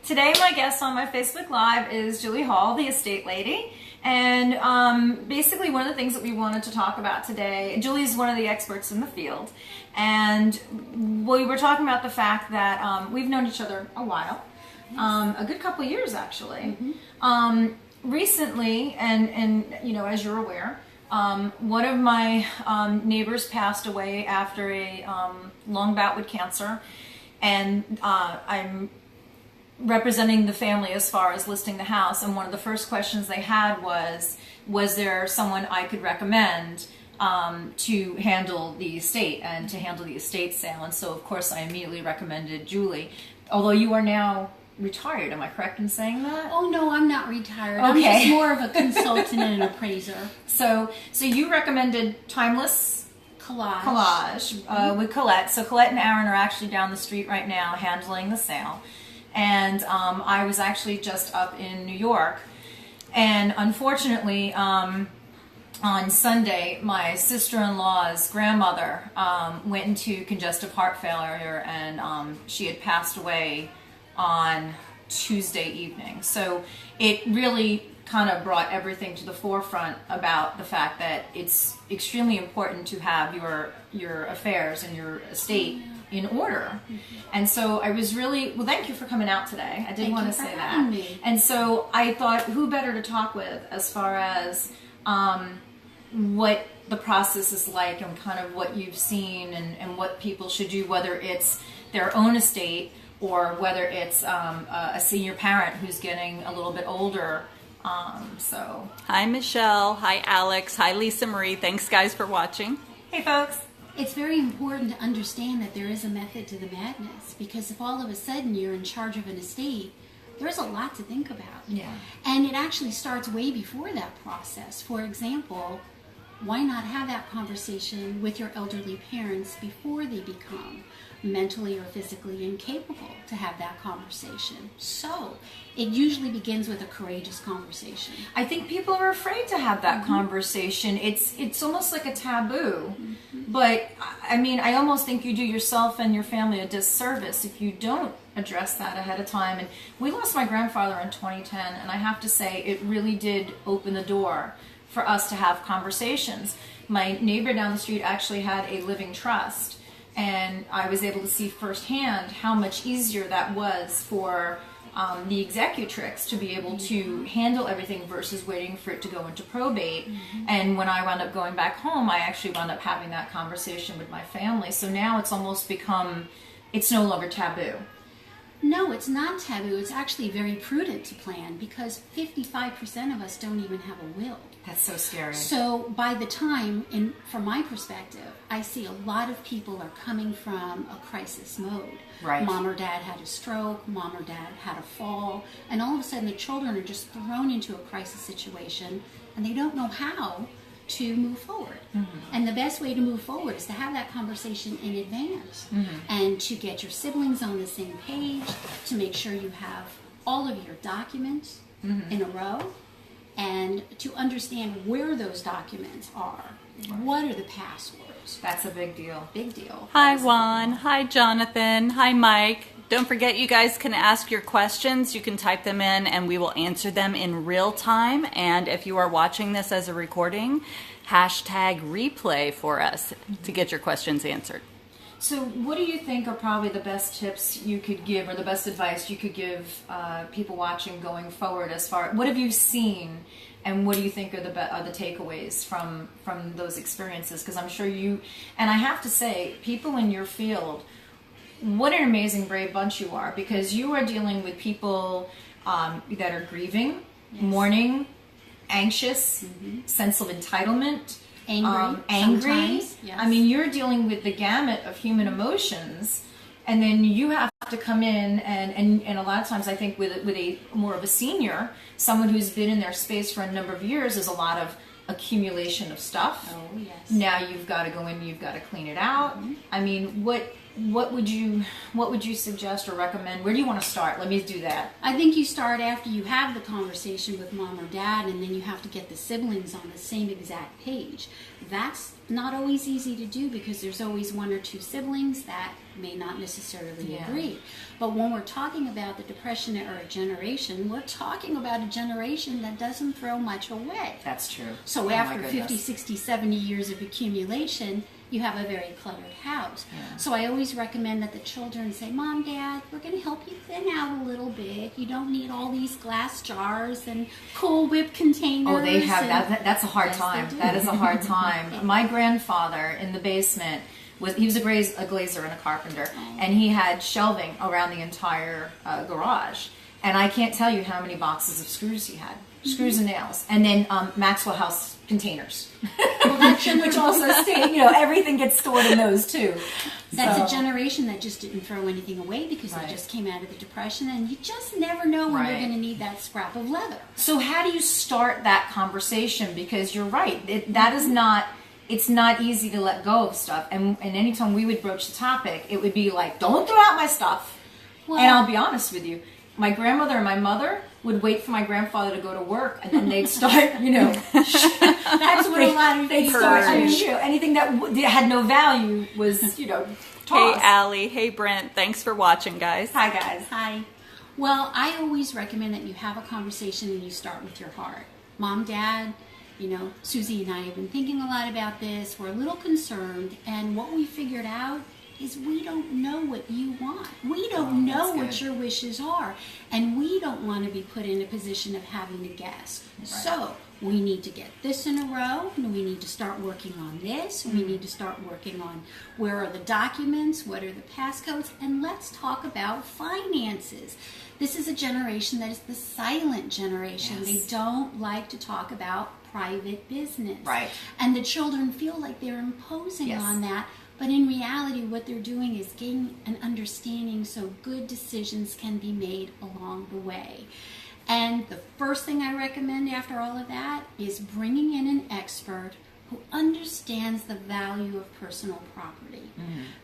Today my guest on my Facebook Live is Julie Hall, the estate lady. And basically one of the things that we wanted to talk about today, Julie's one of the experts in the field. And we were talking about the fact that we've known each other a while, a good couple of years actually. Recently, and you know, as you're aware, one of my neighbors passed away after a long bout with cancer, and I'm representing the family as far as listing the house, and one of the first questions they had was there someone I could recommend to handle the estate and to handle the estate sale? And so of course I immediately recommended Julie, although you are now retired. Am I correct in saying that? Oh no, I'm not retired. Okay. I'm just more of a consultant and an appraiser. So you recommended Timeless Collage. With Colette. So Colette and Aaron are actually down the street right now handling the sale. And I was actually just up in New York, and unfortunately on Sunday my sister-in-law's grandmother went into congestive heart failure, and she had passed away on Tuesday evening. So it really kind of brought everything to the forefront about the fact that it's extremely important to have your affairs and your estate in order. And so I was really, well, thank you for coming out today. I did want to say that. Me. And so I thought, who better to talk with as far as what the process is like and kind of what you've seen and what people should do, whether it's their own estate or whether it's a senior parent who's getting a little bit older. Hi Michelle, hi Alex, hi Lisa Marie. Thanks guys for watching. Hey folks. It's very important to understand that there is a method to the madness, because if all of a sudden you're in charge of an estate, there's a lot to think about. Yeah. And it actually starts way before that process. For example, why not have that conversation with your elderly parents before they become mentally or physically incapable to have that conversation? So it usually begins with a courageous conversation. I think people are afraid to have that conversation. It's almost like a taboo. But I mean, I almost think you do yourself and your family a disservice if you don't address that ahead of time. And we lost my grandfather in 2010, and I have to say it really did open the door for us to have conversations. My neighbor down the street actually had a living trust, and I was able to see firsthand how much easier that was for the executrix to be able to handle everything versus waiting for it to go into probate. And when I wound up going back home, I actually wound up having that conversation with my family. So now it's almost become, it's no longer taboo. No, it's not taboo. It's actually very prudent to plan, because 55% of us don't even have a will. That's so scary. So by the time, from my perspective, I see a lot of people are coming from a crisis mode. Right. Mom or dad had a stroke, mom or dad had a fall, and all of a sudden the children are just thrown into a crisis situation, and they don't know how to move forward. And the best way to move forward is to have that conversation in advance, and to get your siblings on the same page, to make sure you have all of your documents in a row, and to understand where those documents are. What are the passwords? That's a big deal. Big deal. Hi Juan, hi Jonathan, hi Mike. Don't forget, you guys can ask your questions. You can type them in and we will answer them in real time. And if you are watching this as a recording, hashtag replay for us to get your questions answered. So what do you think are probably the best tips you could give, or the best advice you could give people watching going forward, as far, what have you seen and what do you think are the takeaways from those experiences? Because I'm sure you, and I have to say, people in your field, what an amazing, brave bunch you are, because you are dealing with people that are grieving, mourning, anxious, sense of entitlement, angry. Yes. I mean, you're dealing with the gamut of human emotions, and then you have to come in and a lot of times I think with a more of a senior, someone who's been in their space for a number of years, there's a lot of accumulation of stuff. Oh, yes. Now you've got to go in, you've got to clean it out. I mean, what what would you suggest or recommend? Where do you want to start? Let me do that. I think you start after you have the conversation with mom or dad, and then you have to get the siblings on the same exact page. That's not always easy to do because there's always one or two siblings that may not necessarily agree. But when we're talking about the Depression era generation, we're talking about a generation that doesn't throw much away. That's true. So after 50, 60, 70 years of accumulation, you have a very cluttered house. Yeah. So I always recommend that the children say, Mom, Dad, we're going to help you thin out a little bit. You don't need all these glass jars and Cool Whip containers. Oh, they have that. That's a hard Yes, time. they do. That is a hard time. My grandfather in the basement he was a glazer and a carpenter, and he had shelving around the entire garage. And I can't tell you how many boxes of screws he had. Screws and nails, and then Maxwell House containers, which also stay. Everything gets stored in those too. That's a generation that just didn't throw anything away because Right. they just came out of the Depression, and you just never know when Right. you're going to need that scrap of leather. So how do you start that conversation? Because you're right, that is not. It's not easy to let go of stuff, and anytime we would broach the topic, it would be like, "Don't throw out my stuff." Well, And I'll be honest with you, my grandmother and my mother would wait for my grandfather to go to work, and then they'd start, that's what a lot of they'd people start, do. anything that had no value was, Hey, tossed. Allie. Hey, Brent. Thanks for watching, guys. Hi, guys. Hi. Well, I always recommend that you have a conversation and you start with your heart. Mom, Dad, Susie and I have been thinking a lot about this. We're a little concerned, and what we figured out is we don't know what you want. We don't know what good. your wishes are, and we don't want to be put in a position of having to guess. So we need to get this in a row, and we need to start working on this, and we need to start working on where are the documents, what are the passcodes, and let's talk about finances. This is a generation that is the silent generation. Yes. They don't like to talk about private business. Right. And the children feel like they're imposing Yes. on that. But in reality, what they're doing is gaining an understanding so good decisions can be made along the way. And the first thing I recommend after all of that is bringing in an expert who understands the value of personal property.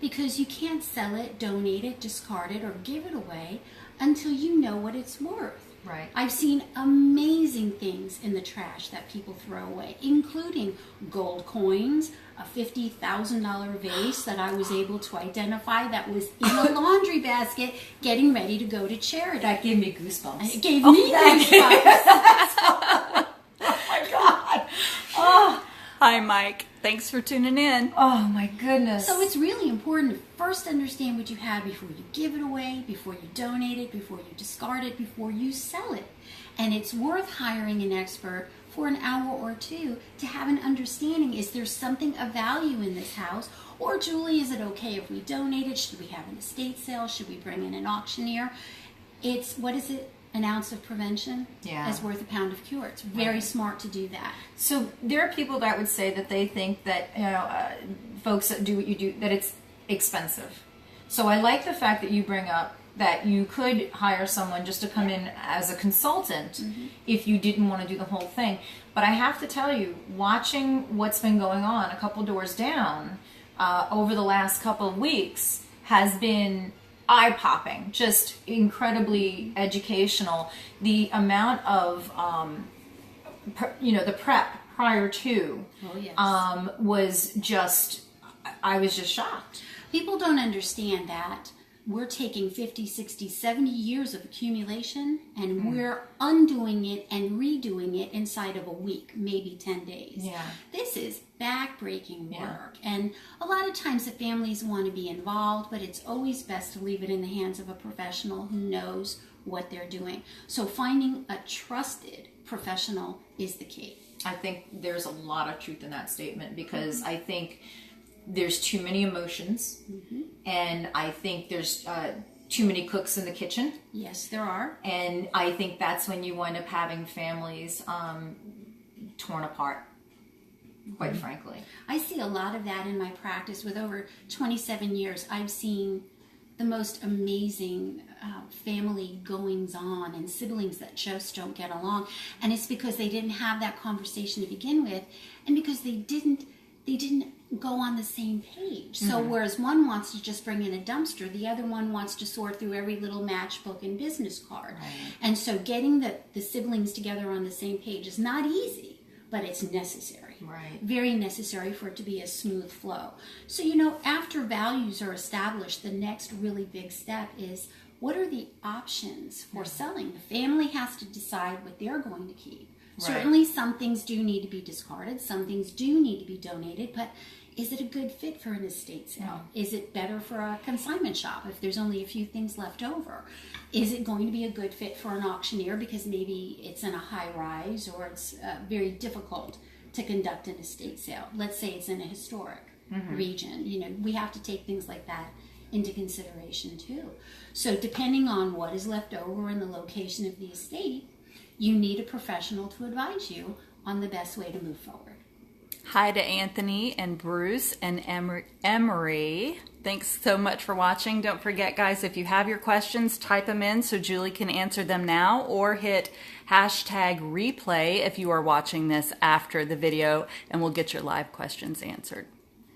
Because you can't sell it, donate it, discard it, or give it away until you know what it's worth. Right. I've seen amazing things in the trash that people throw away, including gold coins, a $50,000 vase that I was able to identify that was in a laundry basket getting ready to go to charity. That gave me goosebumps. It gave me goosebumps. Oh, my God. Oh. Hi, Mike. Thanks for tuning in. Oh, my goodness. So it's really important to first understand what you have before you give it away, before you donate it, before you discard it, before you sell it. And it's worth hiring an expert for an hour or two to have an understanding. Is there something of value in this house? Or, Julie, is it okay if we donate it? Should we have an estate sale? Should we bring in an auctioneer? It's, what is it? An ounce of prevention is worth a pound of cure. It's very smart to do that. So there are people that would say that they think that folks that do what you do, that it's expensive. So I like the fact that you bring up that you could hire someone just to come in as a consultant if you didn't want to do the whole thing. But I have to tell you, watching what's been going on a couple doors down over the last couple of weeks has been eye-popping, just incredibly educational. The amount of, the prep prior to was just, I was just shocked. People don't understand that we're taking 50, 60, 70 years of accumulation and we're undoing it and redoing it inside of a week, maybe 10 days. Yeah. This is back-breaking work. And a lot of times the families want to be involved, but it's always best to leave it in the hands of a professional who knows what they're doing. So finding a trusted professional is the key. I think there's a lot of truth in that statement because I think there's too many emotions and I think there's too many cooks in the kitchen. Yes, there are. And I think that's when you wind up having families torn apart, quite frankly. I see a lot of that in my practice. With over 27 years, I've seen the most amazing family goings on and siblings that just don't get along. And it's because they didn't have that conversation to begin with and because they didn't they didn't go on the same page. So whereas one wants to just bring in a dumpster, the other one wants to sort through every little matchbook and business card. Right. And so getting the siblings together on the same page is not easy, but it's necessary. Right. Very necessary for it to be a smooth flow. So, you know, after values are established, the next really big step is, what are the options for selling? The family has to decide what they're going to keep. Right. Certainly some things do need to be discarded, some things do need to be donated, but is it a good fit for an estate sale? No. Is it better for a consignment shop if there's only a few things left over? Is it going to be a good fit for an auctioneer because maybe it's in a high rise or it's very difficult to conduct an estate sale? Let's say it's in a historic region. You know, we have to take things like that into consideration too. So depending on what is left over and the location of the estate, you need a professional to advise you on the best way to move forward. Hi to Anthony and Bruce and Emery. Thanks so much for watching. Don't forget, guys, if you have your questions, type them in so Julie can answer them now, or hit #replay if you are watching this after the video, and we'll get your live questions answered.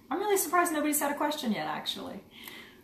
I'm really surprised nobody's had a question yet, actually.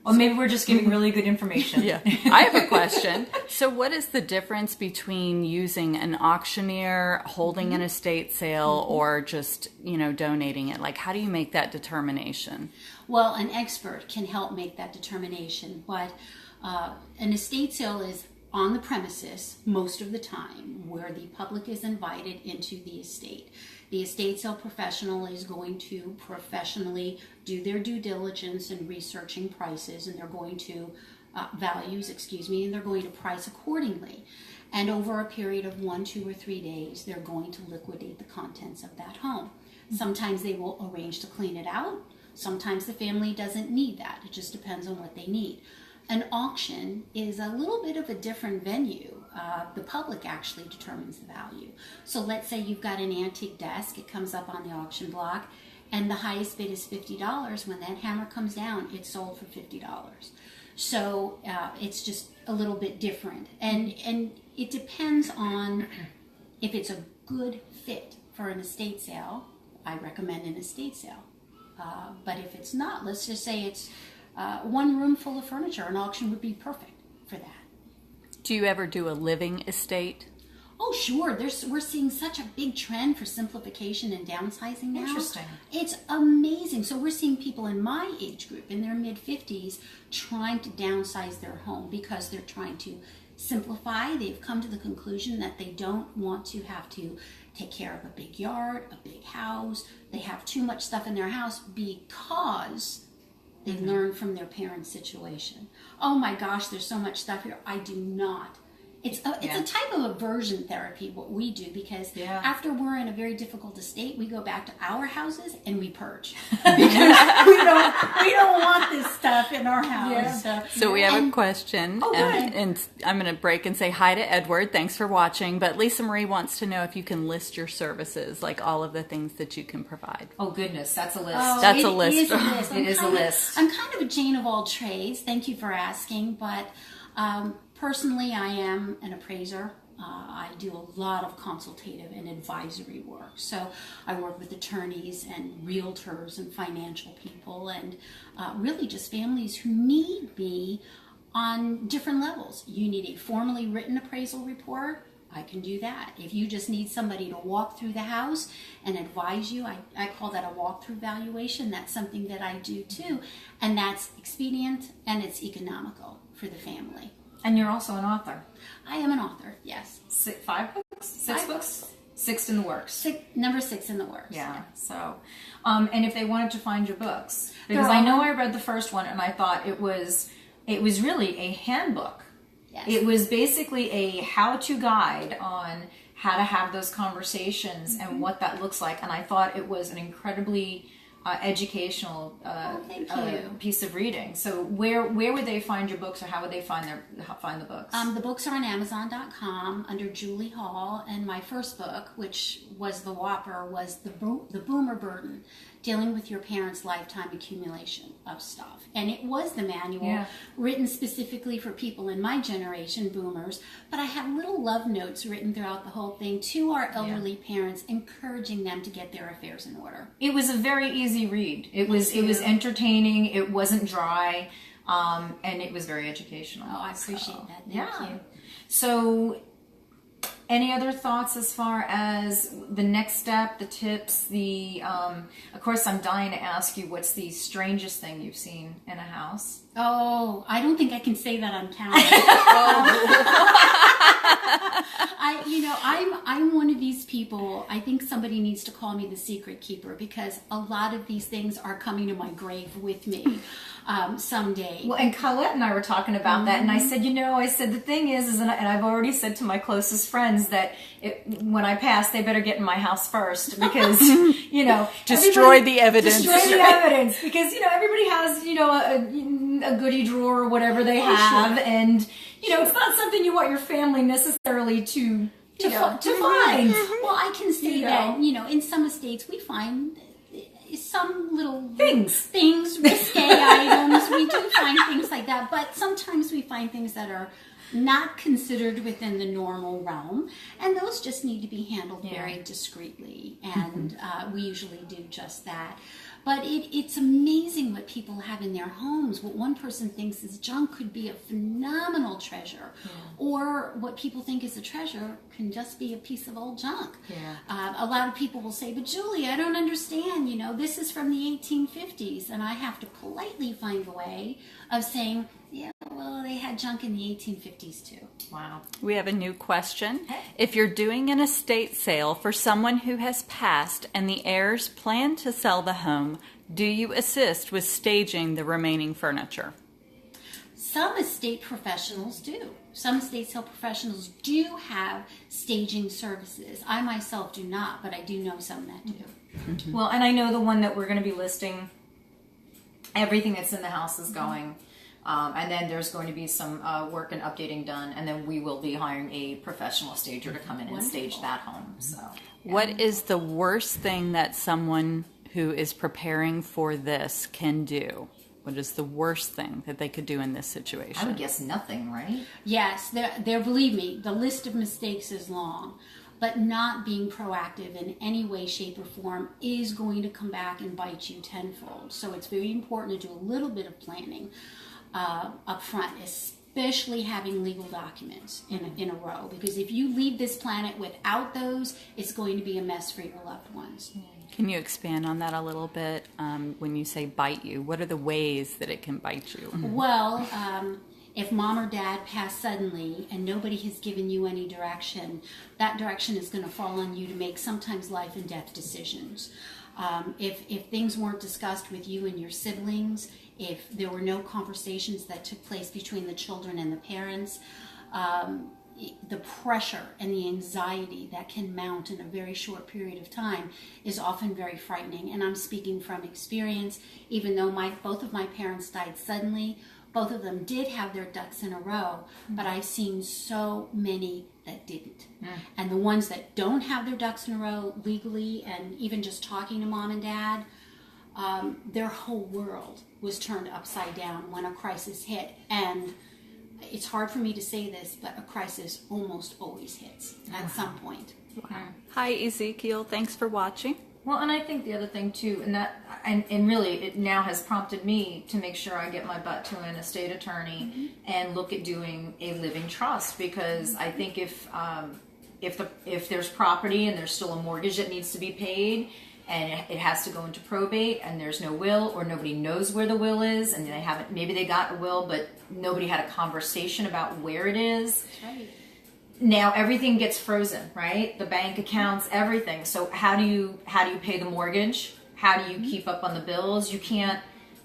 Well, maybe we're just giving really good information. Yeah. I have a question. So what is the difference between using an auctioneer, holding an estate sale, or just, you know, donating it? Like, how do you make that determination? Well, an expert can help make that determination, but an estate sale is on the premises most of the time where the public is invited into the estate. The estate sale professional is going to professionally do their due diligence in researching prices, and they're going to and they're going to price accordingly. And over a period of 1, 2, or 3 days, they're going to liquidate the contents of that home. Sometimes they will arrange to clean it out. Sometimes the family doesn't need that. It just depends on what they need. An auction is a little bit of a different venue. The public actually determines the value. So let's say you've got an antique desk. It comes up on the auction block, and the highest bid is $50. When that hammer comes down, it's sold for $50. So it's just a little bit different. And it depends on if it's a good fit for an estate sale. I recommend an estate sale. But if it's not, let's just say it's one room full of furniture, an auction would be perfect for that. Do you ever do a living estate? Oh, sure. We're seeing such a big trend for simplification and downsizing now. Interesting. It's amazing. So we're seeing people in my age group, in their mid-50s, trying to downsize their home because they're trying to simplify. They've come to the conclusion that they don't want to have to take care of a big yard, a big house. They have too much stuff in their house because they learned from their parents' situation. Oh my gosh, there's so much stuff here. I do not. It's a type of aversion therapy, what we do, because after we're in a very difficult estate, we go back to our houses and we purge. Because we don't want this stuff in our house. Yeah. So we have a question. Oh, and I'm going to break and say hi to Edward. Thanks for watching. But Lisa Marie wants to know if you can list your services, like all of the things that you can provide. Oh, goodness. That's a list. Oh, that's a list. It is a list. It is a list. I'm kind of a Jane of all trades. Thank you for asking. But personally, I am an appraiser. I do a lot of consultative and advisory work. So I work with attorneys and realtors and financial people and really just families who need me on different levels. You need a formally written appraisal report. I can do that. If you just need somebody to walk through the house and advise you, I call that a walkthrough valuation. That's something that I do too. And that's expedient and it's economical for the family. And you're also an author. I am an author, yes. 5 books? 6 books? 6 in the works. Number 6 in the works. Yeah. So, and if they wanted to find your books, because I know I read the first one and I thought it was really a handbook. Yes. It was basically a how-to guide on how to have those conversations and what that looks like. And I thought it was an incredibly educational piece of reading. So where would they find your books, or how would they find the books? The books are on Amazon.com under Julie Hall, and my first book, which was the whopper, was the Boomer Burden: dealing with your parents' lifetime accumulation of stuff. And it was the manual Yeah. written specifically for people in my generation, boomers, but I have little love notes written throughout the whole thing to our elderly parents, encouraging them to get their affairs in order. It was a very easy read. It was entertaining. It wasn't dry, and it was very educational. Oh, I appreciate that. Thank Yeah. you. So, any other thoughts as far as the next step, the tips, of course, I'm dying to ask you, what's the strangest thing you've seen in a house? Oh, I don't think I can say that on camera. I'm one of these people. I think somebody needs to call me the secret keeper, because a lot of these things are coming to my grave with me someday. Well, and Colette and I were talking about that, and I said, the thing is and I've already said to my closest friends that when I pass, they better get in my house first, because, Destroy the evidence. Destroy the evidence, because, everybody has, a goodie drawer or whatever they have, and, it's not something you want your family necessarily to find. Well, I can say that, in some estates we find some little things, risque items. We do find things like that, but sometimes we find things that are not considered within the normal realm, and those just need to be handled very discreetly, and we usually do just that. But it's amazing what people have in their homes. What one person thinks is junk could be a phenomenal treasure, or what people think is a treasure can just be a piece of old junk. A lot of people will say, but Julie, I don't understand, this is from the 1850s, and I have to politely find a way of saying, yeah, well, they had junk in the 1850s too. Wow. We have a new question. If you're doing an estate sale for someone who has passed and the heirs plan to sell the home, do you assist with staging the remaining furniture? Some estate professionals do. Some estate sale professionals do have staging services. I myself do not, but I do know some that do. Well, and I know the one that we're going to be listing, everything that's in the house is going. And then there's going to be some work and updating done, and then we will be hiring a professional stager to come in and stage that home. So, what is the worst thing that someone who is preparing for this can do? What is the worst thing that they could do in this situation? I would guess nothing, right? Yes, there. Believe me, the list of mistakes is long. But not being proactive in any way, shape, or form is going to come back and bite you tenfold. So it's very important to do a little bit of planning up front, especially having legal documents in a row, because if you leave this planet without those, it's going to be a mess for your loved ones. Can you expand on that a little bit? When you say bite you, what are the ways that it can bite you? Well, if mom or dad pass suddenly and nobody has given you any direction, that direction is going to fall on you to make sometimes life and death decisions. If things weren't discussed with you and your siblings, if there were no conversations that took place between the children and the parents, the pressure and the anxiety that can mount in a very short period of time is often very frightening. And I'm speaking from experience. Even though both of my parents died suddenly, both of them did have their ducks in a row, but I've seen so many that didn't. And the ones that don't have their ducks in a row legally, and even just talking to mom and dad, their whole world was turned upside down when a crisis hit. And it's hard for me to say this, but a crisis almost always hits at some point. Hi, Ezekiel. Thanks for watching. Well, and I think the other thing too, and really it now has prompted me to make sure I get my butt to an estate attorney and look at doing a living trust, because I think if there's property and there's still a mortgage that needs to be paid, and it has to go into probate, and there's no will, or nobody knows where the will is, and maybe they got a will, but nobody had a conversation about where it is. Right. Now everything gets frozen, right? The bank accounts, everything. So how do you pay the mortgage? How do you keep up on the bills?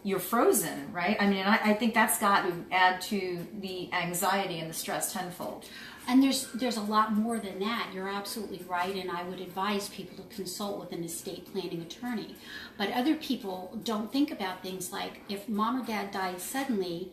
You're frozen, right? I mean, I think that's got to add to the anxiety and the stress tenfold. And there's a lot more than that. You're absolutely right, and I would advise people to consult with an estate planning attorney. But other people don't think about things like, if mom or dad died suddenly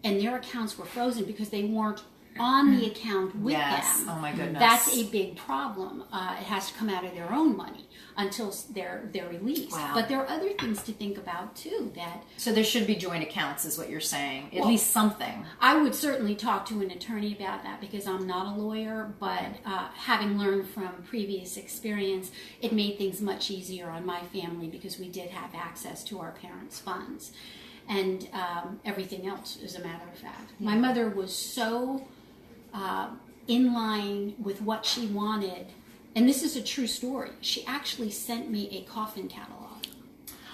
and their accounts were frozen because they weren't on the account with Yes. them. Oh my goodness. That's a big problem. It has to come out of their own money until they're released. Wow. But there are other things to think about too. So there should be joint accounts, is what you're saying. At least something. I would certainly talk to an attorney about that because I'm not a lawyer, but having learned from previous experience, it made things much easier on my family because we did have access to our parents' funds. And everything else, as a matter of fact. My mother was so in line with what she wanted, and this is a true story. She actually sent me a coffin catalog,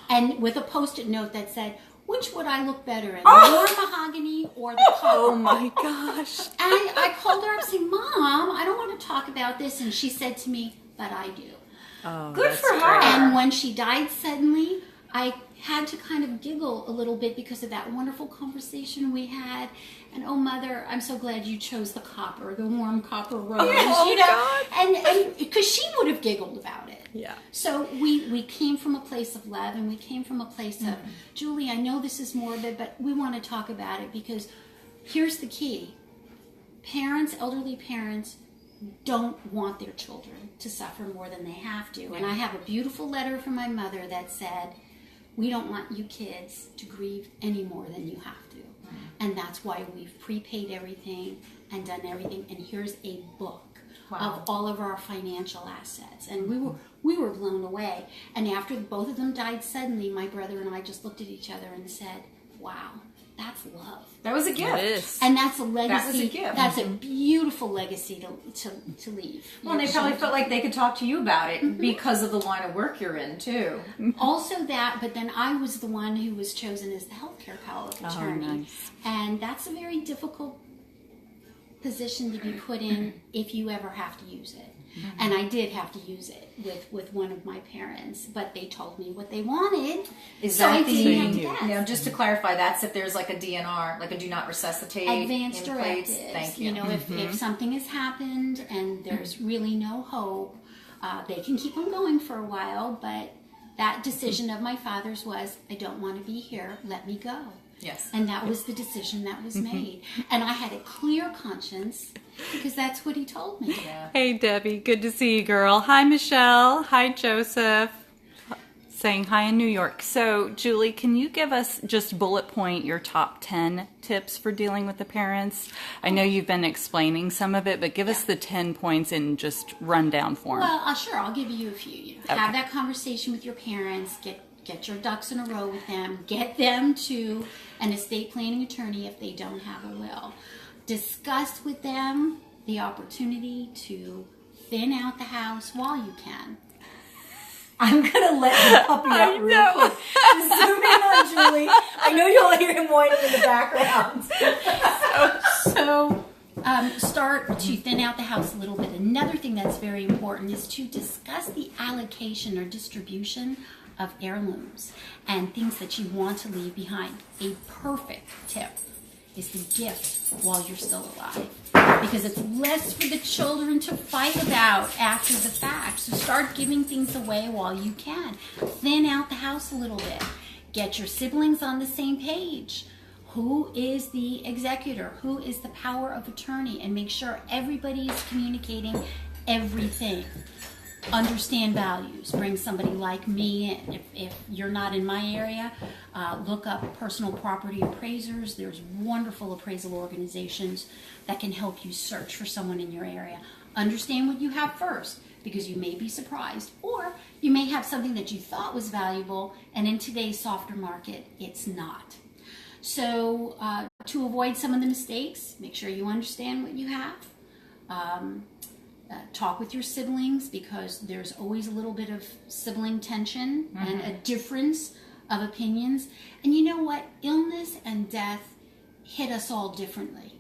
and with a Post-it note that said, "Which would I look better in, the warm mahogany or the copper?" Oh my gosh! And I called her up saying, "Mom, I don't want to talk about this," and she said to me, "But I do." Oh, Good that's for her. great. And when she died suddenly, I had to kind of giggle a little bit because of that wonderful conversation we had. And oh, Mother, I'm so glad you chose the copper, the warm copper rose. Oh, God. And because she would have giggled about it. Yeah. So we came from a place of love, and we came from a place of, Julie, I know this is morbid, but we want to talk about it because here's the key. Parents, elderly parents, don't want their children to suffer more than they have to. And I have a beautiful letter from my mother that said, "We don't want you kids to grieve any more than you have to." And that's why we've prepaid everything and done everything. And here's a book of all of our financial assets. And we were blown away. And after both of them died suddenly, my brother and I just looked at each other and said, "Wow, that's love." That was a gift. It is. And that's a legacy. That was a gift. That's a beautiful legacy to leave. Well, and they probably felt like they could talk to you about it because of the line of work you're in, too. Also that, but then I was the one who was chosen as the healthcare power of attorney. nice. And that's a very difficult position to be put in if you ever have to use it. And I did have to use it with one of my parents, but they told me what they wanted. Is so that I the, didn't have to guess. now, just to clarify, that's if there's like a DNR, like a do not resuscitate Advanced in place. directives. Thank you. You know, if something has happened and there's really no hope, they can keep on going for a while, but that decision of my father's was, "I don't want to be here, let me go." Yes. And that was the decision that was made. And I had a clear conscience because that's what he told me. Yeah. Hey, Debbie. Good to see you, girl. Hi, Michelle. Hi, Joseph. Saying hi in New York. So, Julie, can you give us just bullet point your top 10 tips for dealing with the parents? I know you've been explaining some of it, but give us the 10 points in just rundown form. Well, sure, I'll give you a few. You know, have that conversation with your parents. Get your ducks in a row with them. Get them to an estate planning attorney if they don't have a will. Discuss with them the opportunity to thin out the house while you can. I'm going to let the puppy out real quick. Just zoom in on Julie. I know you'll hear him whining in the background. So start to thin out the house a little bit. Another thing that's very important is to discuss the allocation or distribution of heirlooms and things that you want to leave behind. A perfect tip is to gift while you're still alive, because it's less for the children to fight about after the fact. So start giving things away while you can. Thin out the house a little bit. Get your siblings on the same page. Who is the executor? Who is the power of attorney? And make sure everybody is communicating everything. Understand values. Bring somebody like me in. If you're not in my area, look up personal property appraisers. There's wonderful appraisal organizations that can help you search for someone in your area. Understand what you have first, because you may be surprised, or you may have something that you thought was valuable, and in today's softer market, it's not. So to avoid some of the mistakes, make sure you understand what you have. Talk with your siblings, because there's always a little bit of sibling tension and a difference of opinions. And you know what? Illness and death hit us all differently.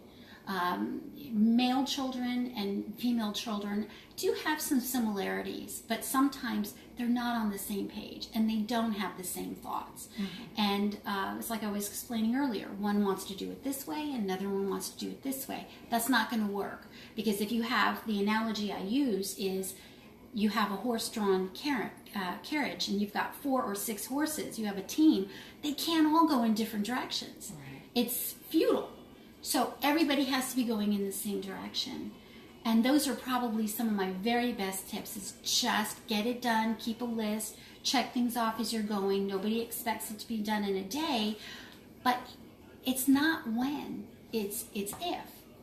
Male children and female children do have some similarities, but sometimes they're not on the same page and they don't have the same thoughts. And it's like I was explaining earlier, one wants to do it this way, another one wants to do it this way. That's not going to work, because if you have, the analogy I use is, you have a horse-drawn carriage and you've got 4 or 6 horses, you have a team, they can't all go in different directions. It's futile So everybody has to be going in the same direction. And those are probably some of my very best tips, is just get it done, keep a list, check things off as you're going. Nobody expects it to be done in a day, but it's not when, it's if.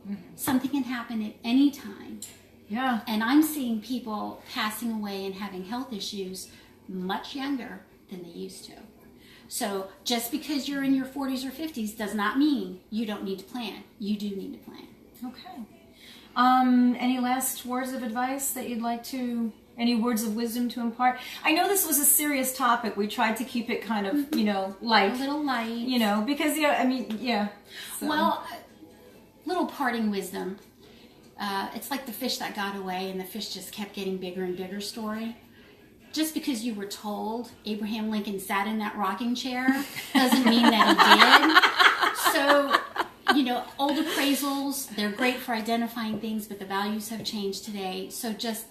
Mm-hmm. Something can happen at any time. Yeah. And I'm seeing people passing away and having health issues much younger than they used to. So just because you're in your 40s or 50s does not mean you don't need to plan. You do need to plan. Okay. Any last words of advice that you'd like to, any words of wisdom to impart? I know this was a serious topic. We tried to keep it kind of, light. A little light. Because, So. Well, little parting wisdom. It's like the fish that got away and the fish just kept getting bigger and bigger story. Just because you were told Abraham Lincoln sat in that rocking chair doesn't mean that he did. So, old appraisals, they're great for identifying things, but the values have changed today. So just,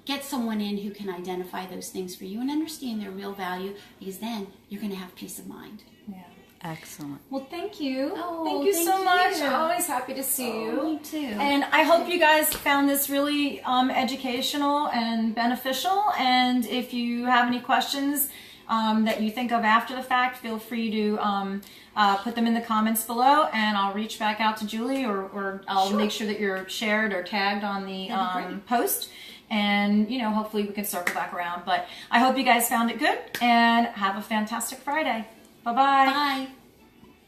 get someone in who can identify those things for you and understand their real value, because then you're going to have peace of mind. Yeah. Excellent. Well, thank you. Oh, thank you so thank much. you. I'm always happy to see you. Me too. And I hope you guys found this really educational and beneficial. And if you have any questions that you think of after the fact, feel free to put them in the comments below, and I'll reach back out to Julie, or I'll make sure that you're shared or tagged on the post. And, hopefully we can circle back around. But I hope you guys found it good, and have a fantastic Friday. Bye-bye. Bye.